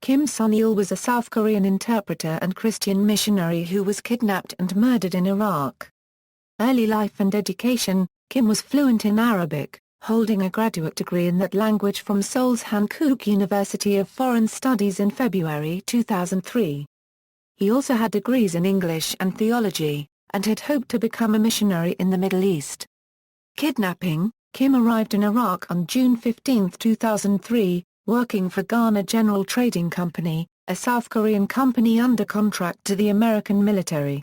Kim Sun-il was a South Korean interpreter and Christian missionary who was kidnapped and murdered in Iraq. Early life and education: Kim was fluent in Arabic, holding a graduate degree in that language from Seoul's Hankook University of Foreign Studies in February 2003. He also had degrees in English and theology, and had hoped to become a missionary in the Middle East. Kidnapping: Kim arrived in Iraq on June 15, 2003, working for Ghana General Trading Company, a South Korean company under contract to the American military.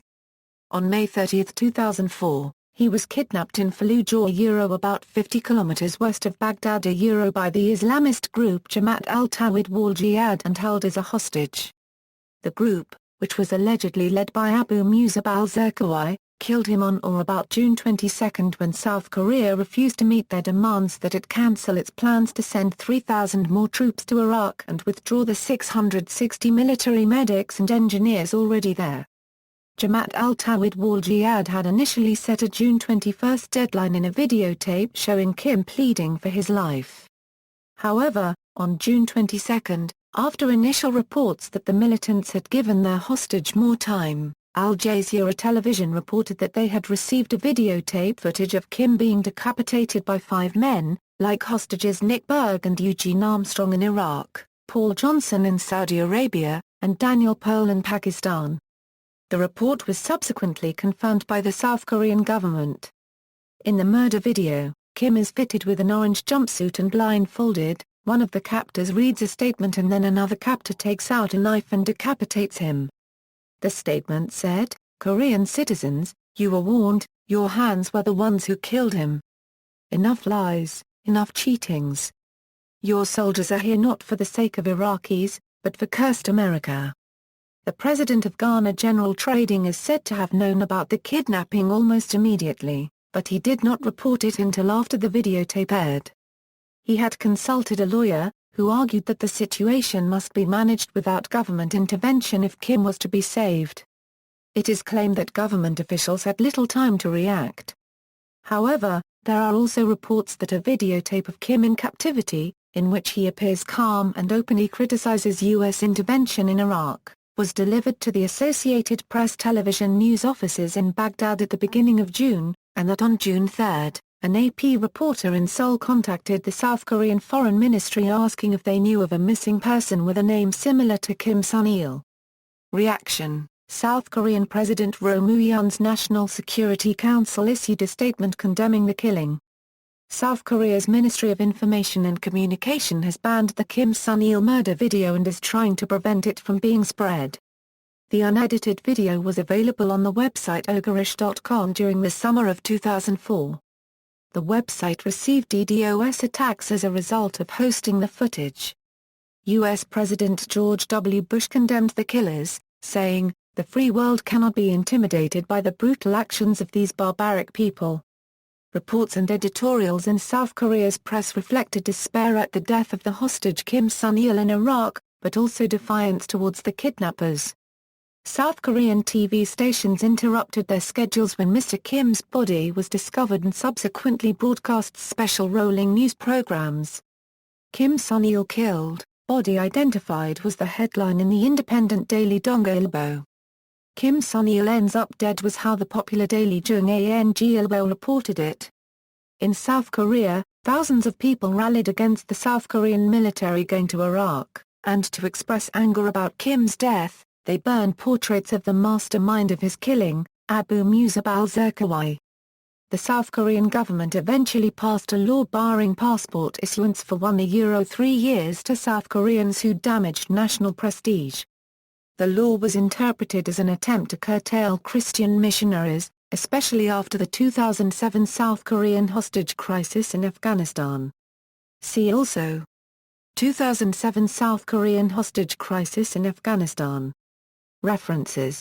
On May 30, 2004, he was kidnapped in Fallujah, about 50 kilometers west of Baghdad, by the Islamist group Jamaat al-Tawhid wal-Jihad and held as a hostage. The group, which was allegedly led by Abu Musab al-Zarqawi, killed him on or about June 22 when South Korea refused to meet their demands that it cancel its plans to send 3,000 more troops to Iraq and withdraw the 660 military medics and engineers already there. Jamaat al-Tawhid wal-Jihad had initially set a June 21 deadline in a videotape showing Kim pleading for his life. However, on June 22, after initial reports that the militants had given their hostage more time, Al Jazeera television reported that they had received a videotape footage of Kim being decapitated by 5 men, like hostages Nick Berg and Eugene Armstrong in Iraq, Paul Johnson in Saudi Arabia, and Daniel Pearl in Pakistan. The report was subsequently confirmed by the South Korean government. In the murder video, Kim is fitted with an orange jumpsuit and blindfolded. One of the captors reads a statement and then another captor takes out a knife and decapitates him. The statement said, "Korean citizens, you were warned, your hands were the ones who killed him. Enough lies, enough cheatings. Your soldiers are here not for the sake of Iraqis, but for cursed America." The president of Ghana General Trading is said to have known about the kidnapping almost immediately, but he did not report it until after the videotape aired. He had consulted a lawyer, who argued that the situation must be managed without government intervention if Kim was to be saved. It is claimed that government officials had little time to react. However, there are also reports that a videotape of Kim in captivity, in which he appears calm and openly criticizes U.S. intervention in Iraq, was delivered to the Associated Press television news offices in Baghdad at the beginning of June, and that on June 3, an AP reporter in Seoul contacted the South Korean Foreign Ministry asking if they knew of a missing person with a name similar to Kim Sun-il. Reaction: South Korean President Roh Moo-hyun's National Security Council issued a statement condemning the killing. South Korea's Ministry of Information and Communication has banned the Kim Sun-il murder video and is trying to prevent it from being spread. The unedited video was available on the website ogarish.com during the summer of 2004. The website received DDoS attacks as a result of hosting the footage. U.S. President George W. Bush condemned the killers, saying, "The free world cannot be intimidated by the brutal actions of these barbaric people." Reports and editorials in South Korea's press reflected despair at the death of the hostage Kim Sun-il in Iraq, but also defiance towards the kidnappers. South Korean TV stations interrupted their schedules when Mr. Kim's body was discovered and subsequently broadcast special rolling news programs. "Kim Sun-il killed, body identified" was the headline in the independent daily Donga-ilbo. "Kim Sun-il ends up dead" was how the popular daily Jung-ang-ilbo reported it. In South Korea, thousands of people rallied against the South Korean military going to Iraq, and to express anger about Kim's death, they burned portraits of the mastermind of his killing, Abu Musab al-Zarqawi. The South Korean government eventually passed a law barring passport issuance for 3 years to South Koreans who damaged national prestige. The law was interpreted as an attempt to curtail Christian missionaries, especially after the 2007 South Korean hostage crisis in Afghanistan. See also: 2007 South Korean hostage crisis in Afghanistan. References